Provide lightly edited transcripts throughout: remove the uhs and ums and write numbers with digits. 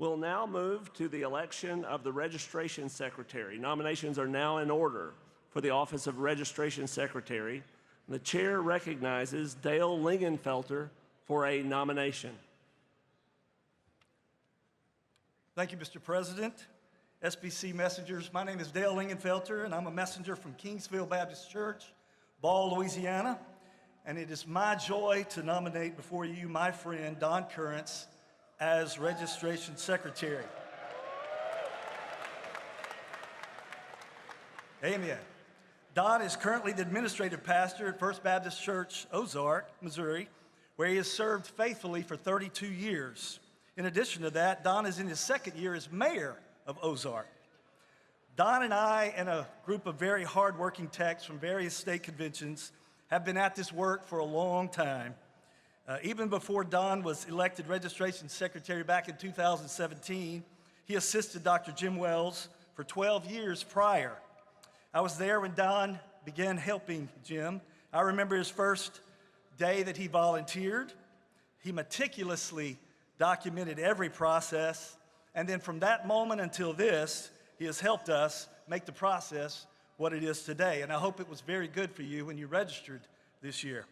We'll now move to the election of the Registration Secretary. Nominations are now in order for the office of Registration Secretary. The chair recognizes Dale Lingenfelter for a nomination. Thank you, Mr. President. SBC messengers, my name is Dale Lingenfelter, and I'm a messenger from Kingsville Baptist Church, Ball, Louisiana. And it is my joy to nominate before you my friend Don Currence as Registration Secretary. Amen. Don is currently the administrative pastor at First Baptist Church, Ozark, Missouri, where he has served faithfully for 32 years. In addition to that, Don is in his second year as mayor of Ozark. Don and I and a group of very hardworking techs from various state conventions have been at this work for a long time. Even before Don was elected Registration Secretary back in 2017, he assisted Dr. Jim Wells for 12 years prior. I was there when Don began helping Jim. I remember his first day that he volunteered. He meticulously documented every process, and then from that moment until this, he has helped us make the process what it is today. And I hope it was very good for you when you registered this year.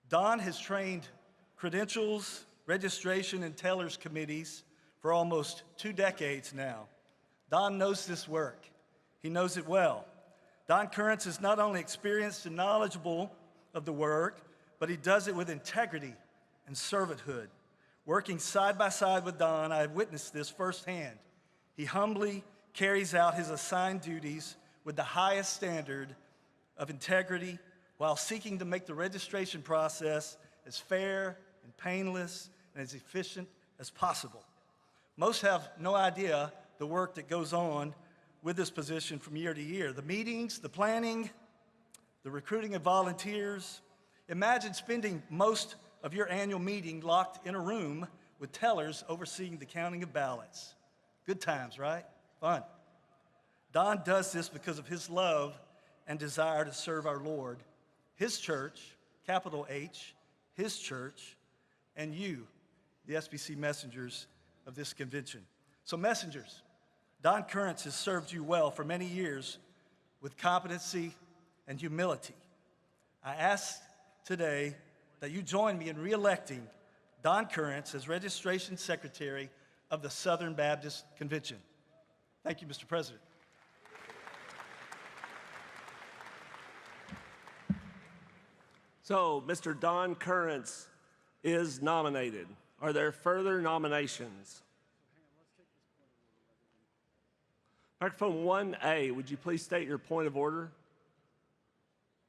Don has trained credentials, registration, and tellers committees for almost 2 decades now. Don knows this work. He knows it well. Don Currence is not only experienced and knowledgeable of the work, but he does it with integrity and servanthood. Working side by side with Don, I have witnessed this firsthand. He humbly carries out his assigned duties with the highest standard of integrity while seeking to make the registration process as fair and painless and as efficient as possible. Most have no idea the work that goes on with this position from year to year. The meetings, the planning, the recruiting of volunteers. Imagine spending most of your annual meeting locked in a room with tellers overseeing the counting of ballots. Good times, right? Fun. Don does this because of his love and desire to serve our Lord, his church, capital H, his church, and you, the SBC messengers of this convention. So messengers, Don Currence has served you well for many years with competency and humility. I ask today that you join me in re-electing Don Currence as Registration Secretary of the Southern Baptist Convention. Thank you, Mr. President. So, Mr. Don Currence is nominated. Are there further nominations? Microphone 1A, would you please state your point of order?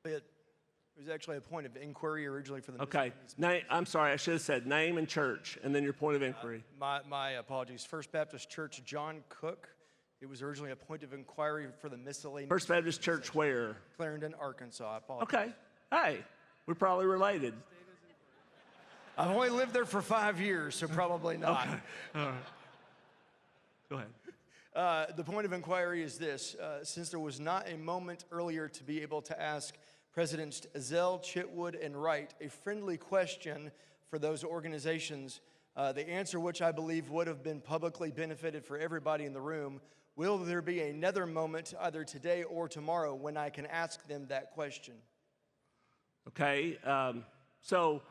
It was actually a point of inquiry originally for the Okay. I'm sorry, I should have said name and church, and then your point of inquiry. My apologies. First Baptist Church, John Cook. It was originally a point of inquiry for the miscellaneous. First Baptist Church where? Clarendon, Arkansas. I apologize. Okay. Hey, we're probably related. I've only lived there for 5 years, so probably not. Okay. All right. Go ahead. The point of inquiry is this. Since there was not a moment earlier to be able to ask Presidents Ezell, Chitwood, and Wright a friendly question for those organizations, the answer which I believe would have been publicly benefited for everybody in the room, will there be another moment either today or tomorrow when I can ask them that question? Okay, so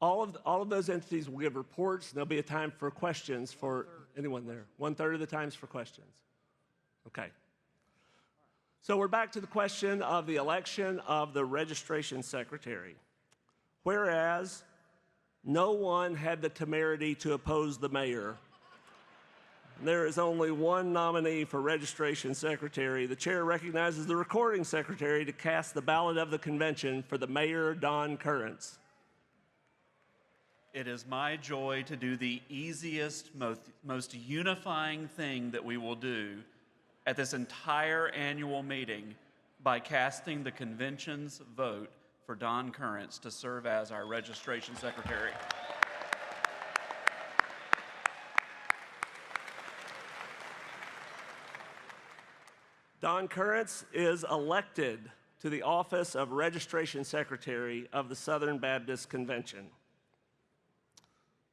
all of those entities will give reports. There'll be a time for questions for anyone there. 1/3 of the time's for questions. Okay. So we're back to the question of the election of the Registration Secretary. Whereas no one had the temerity to oppose the mayor, there is only one nominee for Registration Secretary. The chair recognizes the Recording Secretary to cast the ballot of the convention for the mayor, Don Currence. It is my joy to do the easiest, most unifying thing that we will do at this entire annual meeting by casting the convention's vote for Don Currence to serve as our Registration Secretary. Don Currence is elected to the office of Registration Secretary of the Southern Baptist Convention.